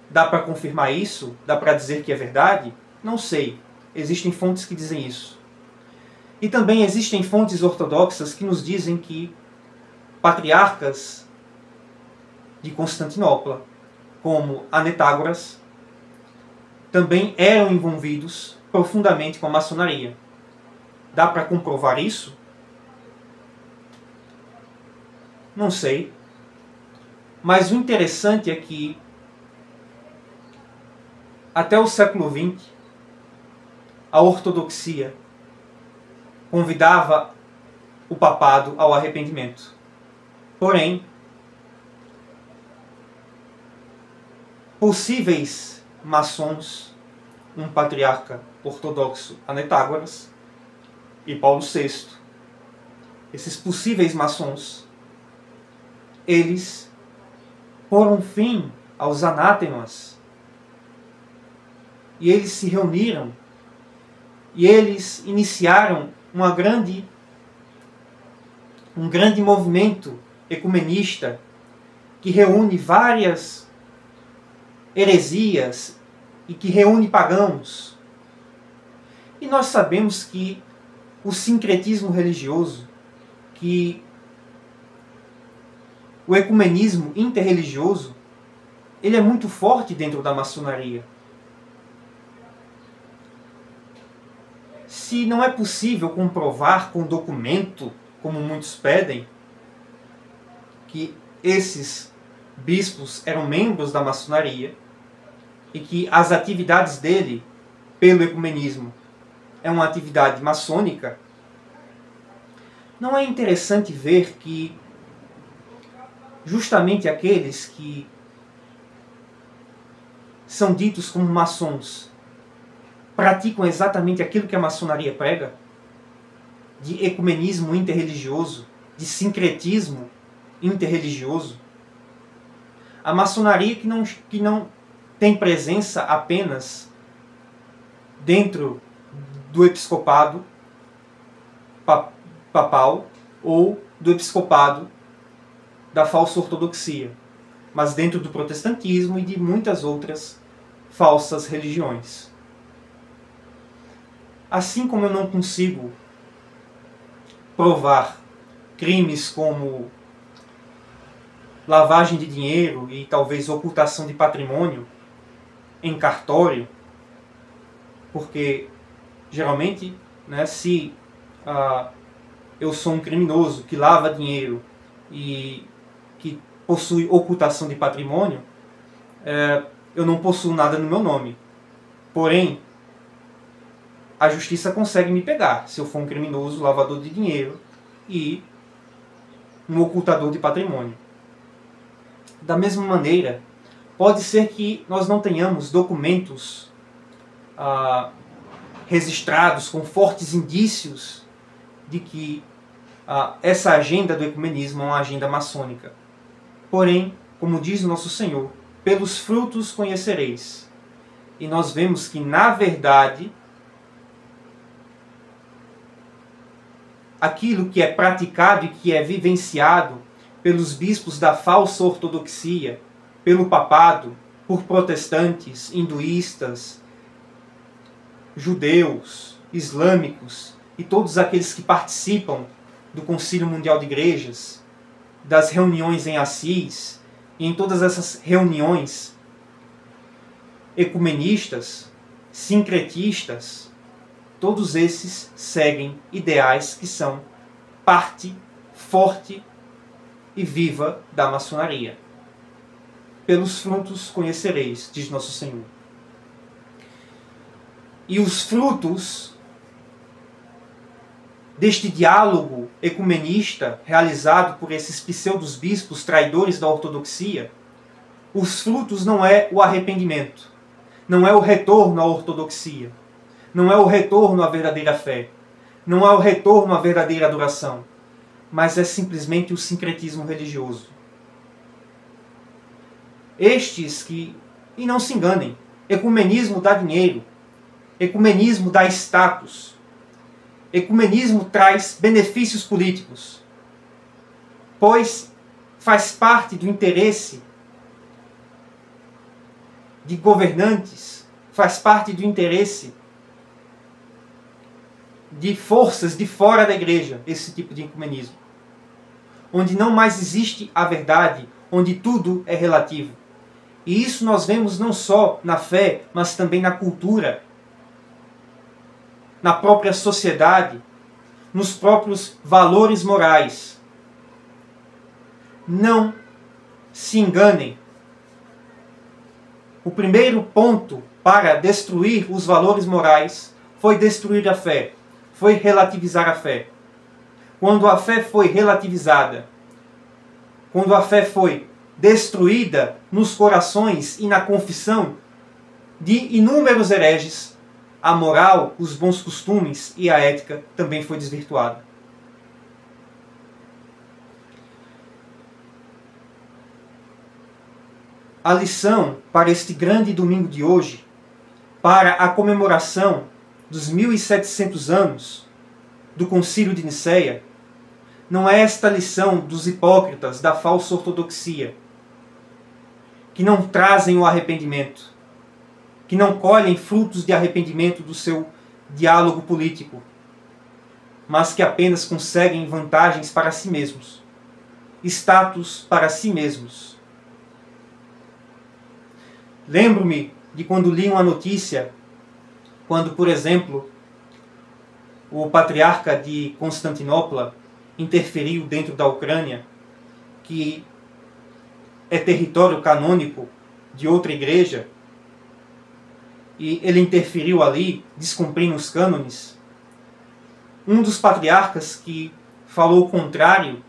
Dá para confirmar isso? Dá para dizer que é verdade? Não sei. Existem fontes que dizem isso. E também existem fontes ortodoxas que nos dizem que patriarcas de Constantinopla, como Anetágoras, também eram envolvidos profundamente com a maçonaria. Dá para comprovar isso? Não sei. Mas o interessante é que até o século XX, a ortodoxia convidava o papado ao arrependimento. Porém, possíveis maçons, um patriarca ortodoxo, Anetágoras, e Paulo VI, esses possíveis maçons, eles poram fim aos anátemas. E eles se reuniram e eles iniciaram um grande movimento ecumenista que reúne várias heresias e que reúne pagãos. E nós sabemos que o sincretismo religioso, que o ecumenismo interreligioso, ele é muito forte dentro da maçonaria. Se não é possível comprovar com documento, como muitos pedem, que esses bispos eram membros da maçonaria e que as atividades dele pelo ecumenismo é uma atividade maçônica, não é interessante ver que justamente aqueles que são ditos como maçons praticam exatamente aquilo que a maçonaria prega, de ecumenismo interreligioso, de sincretismo interreligioso. A maçonaria que não tem presença apenas dentro do episcopado papal ou do episcopado da falsa ortodoxia, mas dentro do protestantismo e de muitas outras falsas religiões. Assim como eu não consigo provar crimes como lavagem de dinheiro e talvez ocultação de patrimônio em cartório, porque geralmente, né, se eu sou um criminoso que lava dinheiro e que possui ocultação de patrimônio, eu não possuo nada no meu nome. Porém, a justiça consegue me pegar se eu for um criminoso, lavador de dinheiro e um ocultador de patrimônio. Da mesma maneira, pode ser que nós não tenhamos documentos registrados com fortes indícios de que essa agenda do ecumenismo é uma agenda maçônica. Porém, como diz nosso Senhor, pelos frutos conhecereis. E nós vemos que, na verdade, aquilo que é praticado e que é vivenciado pelos bispos da falsa ortodoxia, pelo papado, por protestantes, hinduístas, judeus, islâmicos e todos aqueles que participam do Concílio Mundial de Igrejas, das reuniões em Assis, e em todas essas reuniões ecumenistas, sincretistas, todos esses seguem ideais que são parte forte e viva da maçonaria. Pelos frutos conhecereis, diz nosso Senhor. E os frutos deste diálogo ecumenista realizado por esses pseudos bispos traidores da ortodoxia, os frutos não é o arrependimento, não é o retorno à ortodoxia, não é o retorno à verdadeira fé, não é o retorno à verdadeira adoração, mas é simplesmente o sincretismo religioso. Estes que, e não se enganem, ecumenismo dá dinheiro, ecumenismo dá status, ecumenismo traz benefícios políticos, pois faz parte do interesse de governantes, faz parte do interesse de forças de fora da igreja, esse tipo de ecumenismo, onde não mais existe a verdade, onde tudo é relativo. E isso nós vemos não só na fé, mas também na cultura, na própria sociedade, nos próprios valores morais. Não se enganem. O primeiro ponto para destruir os valores morais foi destruir a fé, foi relativizar a fé. Quando a fé foi relativizada, quando a fé foi destruída nos corações e na confissão de inúmeros hereges, a moral, os bons costumes e a ética também foi desvirtuada. A lição para este grande domingo de hoje, para a comemoração dos 1700 anos do Concílio de Nicéia, não é esta lição dos hipócritas da falsa ortodoxia, que não trazem o arrependimento, que não colhem frutos de arrependimento do seu diálogo político, mas que apenas conseguem vantagens para si mesmos, status para si mesmos. Lembro-me de quando li uma notícia, quando, por exemplo, o patriarca de Constantinopla interferiu dentro da Ucrânia, que é território canônico de outra igreja, e ele interferiu ali, descumprindo os cânones. Um dos patriarcas que falou o contrário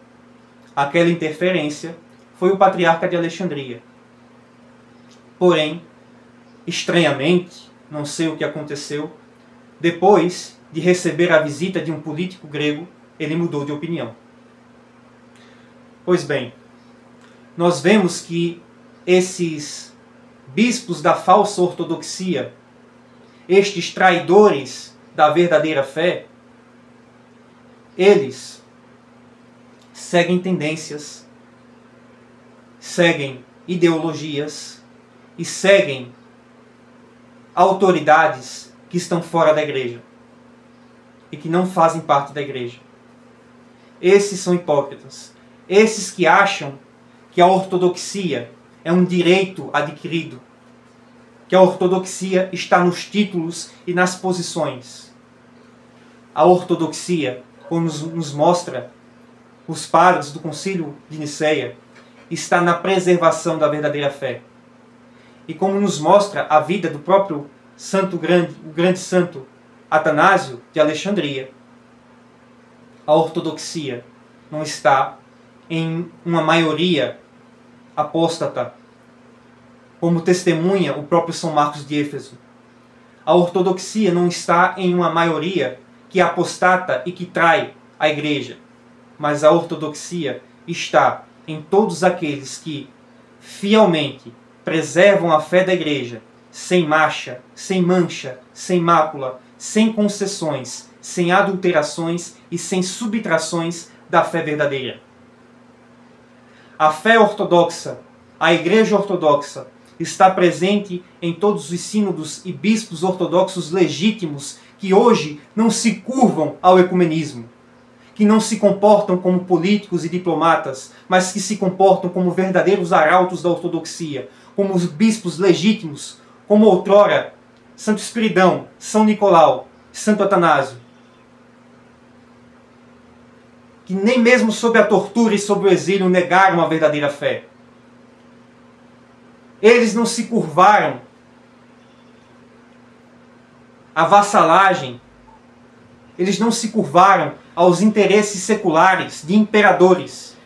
àquela interferência foi o patriarca de Alexandria. Porém, estranhamente, não sei o que aconteceu, depois de receber a visita de um político grego, ele mudou de opinião. Pois bem, nós vemos que esses bispos da falsa ortodoxia, estes traidores da verdadeira fé, eles seguem tendências, seguem ideologias e seguem autoridades que estão fora da igreja e que não fazem parte da igreja. Esses são hipócritas. Esses que acham que a ortodoxia é um direito adquirido, que a ortodoxia está nos títulos e nas posições. A ortodoxia, como nos mostra os padres do Concílio de Nicéia, está na preservação da verdadeira fé. E como nos mostra a vida do próprio santo grande, o grande santo Atanásio de Alexandria. A ortodoxia não está em uma maioria apóstata, como testemunha o próprio São Marcos de Éfeso. A ortodoxia não está em uma maioria que apostata e que trai a igreja, mas a ortodoxia está em todos aqueles que fielmente preservam a fé da igreja, sem mancha, sem mácula, sem concessões, sem adulterações e sem subtrações da fé verdadeira. A fé ortodoxa, a igreja ortodoxa, está presente em todos os sínodos e bispos ortodoxos legítimos que hoje não se curvam ao ecumenismo, que não se comportam como políticos e diplomatas, mas que se comportam como verdadeiros arautos da ortodoxia, como os bispos legítimos, como outrora Santo Espiridão, São Nicolau, Santo Atanásio, que nem mesmo sob a tortura e sob o exílio negaram a verdadeira fé. Eles não se curvaram à vassalagem, eles não se curvaram aos interesses seculares de imperadores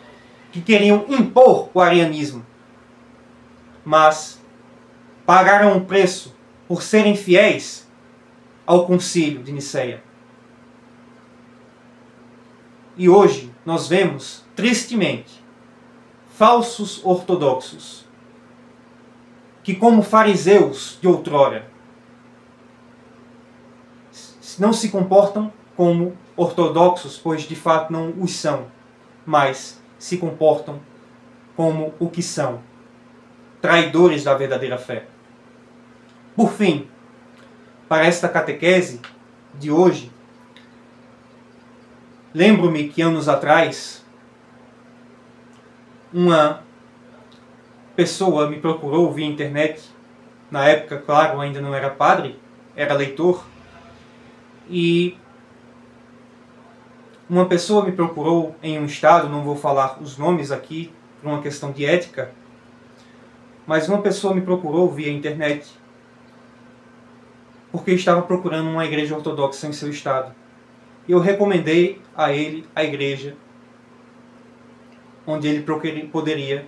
que queriam impor o arianismo, mas pagaram um preço por serem fiéis ao Concílio de Nicéia. E hoje nós vemos, tristemente, falsos ortodoxos que, como fariseus de outrora, não se comportam como ortodoxos, pois de fato não os são, mas se comportam como o que são, traidores da verdadeira fé. Por fim, para esta catequese de hoje, lembro-me que anos atrás, uma pessoa me procurou via internet. Na época, claro, ainda não era padre, era leitor. E uma pessoa me procurou em um estado, não vou falar os nomes aqui, por uma questão de ética, mas uma pessoa me procurou via internet porque estava procurando uma igreja ortodoxa em seu estado. E eu recomendei a ele a igreja onde ele poderia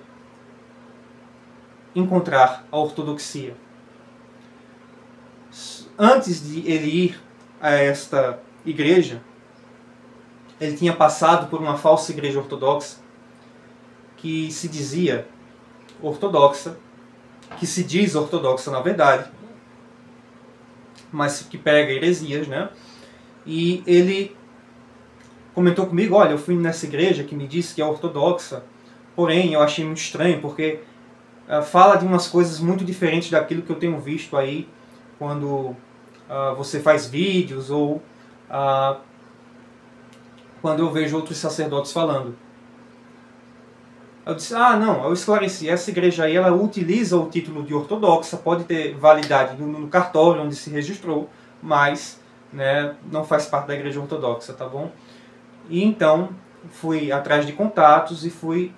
encontrar a ortodoxia. Antes de ele ir a esta igreja, ele tinha passado por uma falsa igreja ortodoxa que se dizia ortodoxa, que se diz ortodoxa na verdade, mas que prega heresias, né? E ele comentou comigo: olha, eu fui nessa igreja que me disse que é ortodoxa, porém eu achei muito estranho, porque fala de umas coisas muito diferentes daquilo que eu tenho visto aí quando você faz vídeos ou quando eu vejo outros sacerdotes falando. Eu disse: não, eu esclareci, essa igreja aí ela utiliza o título de ortodoxa, pode ter validade no cartório onde se registrou, mas né, não faz parte da igreja ortodoxa, tá bom? E então fui atrás de contatos e fui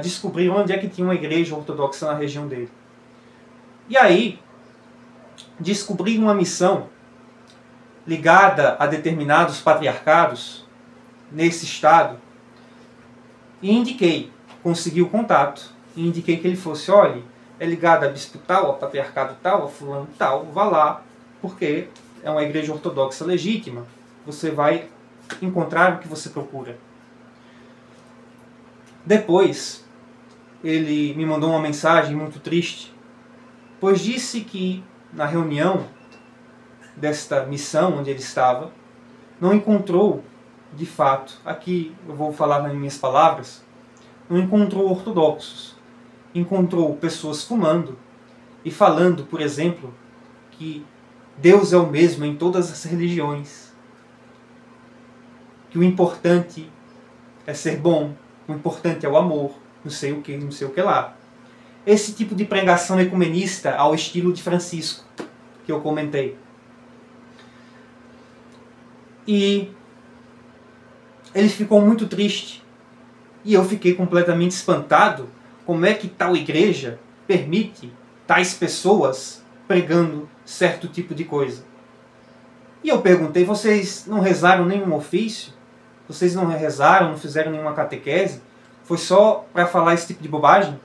descobrir onde é que tinha uma igreja ortodoxa na região dele. E aí descobri uma missão ligada a determinados patriarcados nesse estado e indiquei, consegui o contato e indiquei que ele fosse: olha, é ligado a bispo tal, a patriarcado tal, a fulano tal, vá lá, porque é uma igreja ortodoxa legítima, você vai encontrar o que você procura. Depois, ele me mandou uma mensagem muito triste, pois disse que na reunião desta missão onde ele estava, não encontrou, de fato, aqui eu vou falar nas minhas palavras, não encontrou ortodoxos, encontrou pessoas fumando e falando, por exemplo, que Deus é o mesmo em todas as religiões, que o importante é ser bom, o importante é o amor, não sei o que lá. Esse tipo de pregação ecumenista ao estilo de Francisco, que eu comentei. E ele ficou muito triste. E eu fiquei completamente espantado. Como é que tal igreja permite tais pessoas pregando certo tipo de coisa? E eu perguntei, vocês não rezaram nenhum ofício? Vocês não rezaram, não fizeram nenhuma catequese? Foi só para falar esse tipo de bobagem?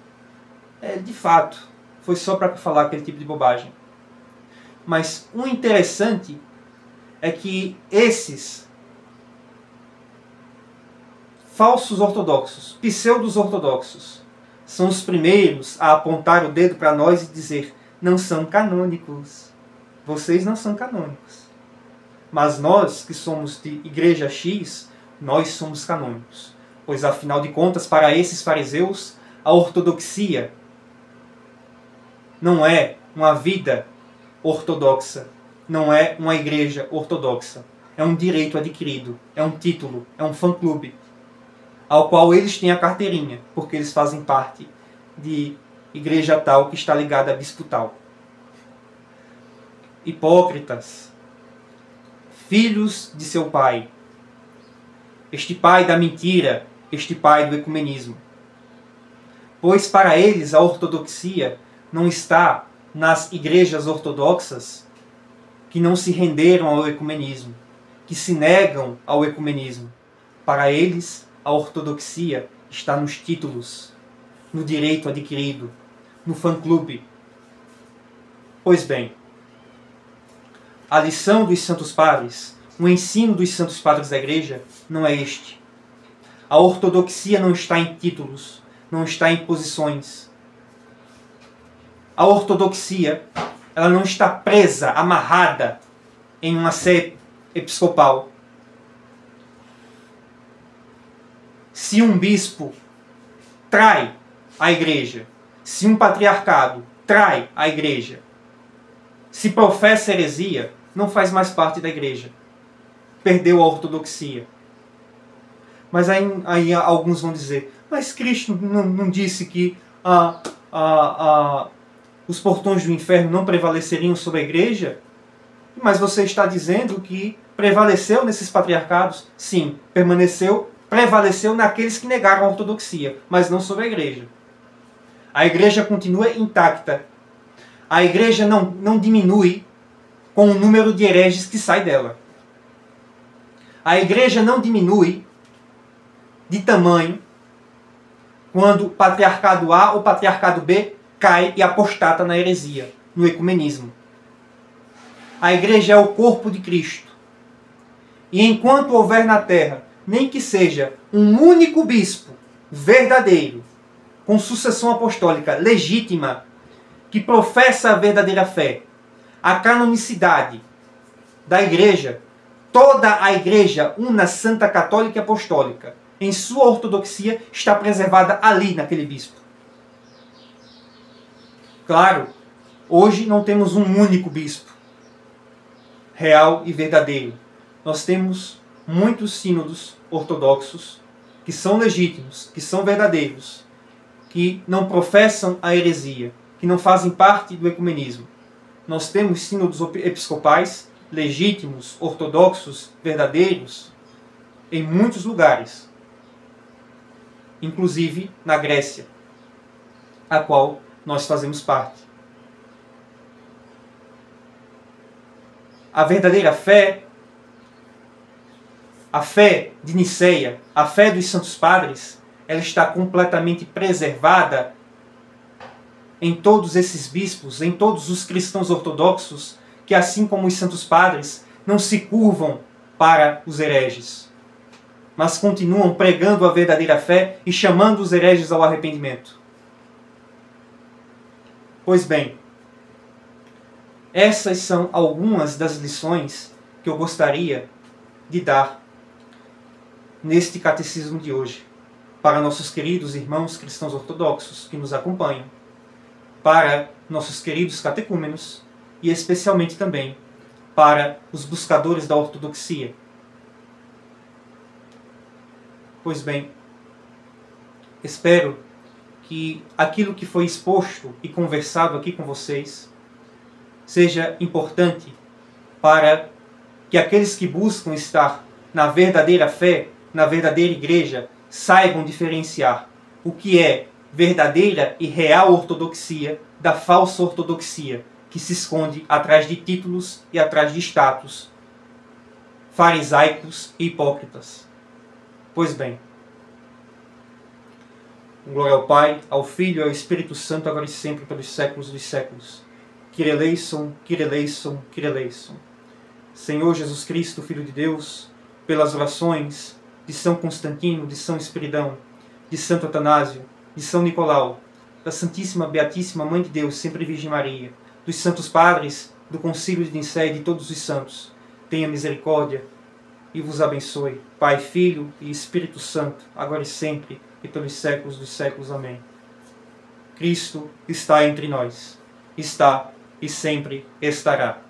De fato, foi só para falar aquele tipo de bobagem. Mas o interessante é que esses falsos ortodoxos, pseudos ortodoxos, são os primeiros a apontar o dedo para nós e dizer: não são canônicos. Vocês não são canônicos. Mas nós, que somos de igreja X, nós somos canônicos. Pois, afinal de contas, para esses fariseus, a ortodoxia não é uma vida ortodoxa, não é uma igreja ortodoxa. É um direito adquirido, é um título, é um fã-clube, ao qual eles têm a carteirinha, porque eles fazem parte de igreja tal que está ligada a bispo tal. Hipócritas, filhos de seu pai, este pai da mentira, este pai do ecumenismo. Pois para eles a ortodoxia não está nas igrejas ortodoxas que não se renderam ao ecumenismo, que se negam ao ecumenismo. Para eles, a ortodoxia está nos títulos, no direito adquirido, no fã-clube. Pois bem, a lição dos Santos Padres, o ensino dos Santos Padres da Igreja, não é este. A ortodoxia não está em títulos, não está em posições. A ortodoxia, ela não está presa, amarrada em uma sé episcopal. Se um bispo trai a igreja, se um patriarcado trai a igreja, se professa heresia, não faz mais parte da igreja. Perdeu a ortodoxia. Mas aí alguns vão dizer: mas Cristo não disse que os portões do inferno não prevaleceriam sobre a igreja? Mas você está dizendo que prevaleceu nesses patriarcados? Sim, prevaleceu naqueles que negaram a ortodoxia, mas não sobre a igreja. A igreja continua intacta. A igreja não diminui com o número de hereges que sai dela. A igreja não diminui de tamanho quando o patriarcado A ou patriarcado B cai e apostata na heresia, no ecumenismo. A igreja é o corpo de Cristo. E enquanto houver na terra, nem que seja um único bispo verdadeiro, com sucessão apostólica legítima, que professa a verdadeira fé, a canonicidade da igreja, toda a igreja una, santa, católica e apostólica, em sua ortodoxia, está preservada ali naquele bispo. Claro, hoje não temos um único bispo real e verdadeiro. Nós temos muitos sínodos ortodoxos que são legítimos, que são verdadeiros, que não professam a heresia, que não fazem parte do ecumenismo. Nós temos sínodos episcopais legítimos, ortodoxos, verdadeiros, em muitos lugares, inclusive na Grécia, a qual nós fazemos parte. A verdadeira fé, a fé de Niceia, a fé dos Santos Padres, ela está completamente preservada em todos esses bispos, em todos os cristãos ortodoxos, que assim como os Santos Padres, não se curvam para os hereges, mas continuam pregando a verdadeira fé e chamando os hereges ao arrependimento. Pois bem, essas são algumas das lições que eu gostaria de dar neste catecismo de hoje, para nossos queridos irmãos cristãos ortodoxos que nos acompanham, para nossos queridos catecúmenos e especialmente também para os buscadores da ortodoxia. Pois bem, espero que aquilo que foi exposto e conversado aqui com vocês seja importante para que aqueles que buscam estar na verdadeira fé, na verdadeira igreja, saibam diferenciar o que é verdadeira e real ortodoxia da falsa ortodoxia, que se esconde atrás de títulos e atrás de status, farisaicos e hipócritas. Pois bem, glória ao Pai, ao Filho e ao Espírito Santo, agora e sempre, pelos séculos dos séculos. Kyrie eleison, Kyrie eleison, Kyrie eleison. Senhor Jesus Cristo, Filho de Deus, pelas orações de São Constantino, de São Espiridão, de Santo Atanásio, de São Nicolau, da Santíssima Beatíssima Mãe de Deus, sempre Virgem Maria, dos Santos Padres, do Concílio de Nicéia e de todos os santos, tenha misericórdia e vos abençoe, Pai, Filho e Espírito Santo, agora e sempre, e pelos séculos dos séculos. Amém. Cristo está entre nós, está e sempre estará.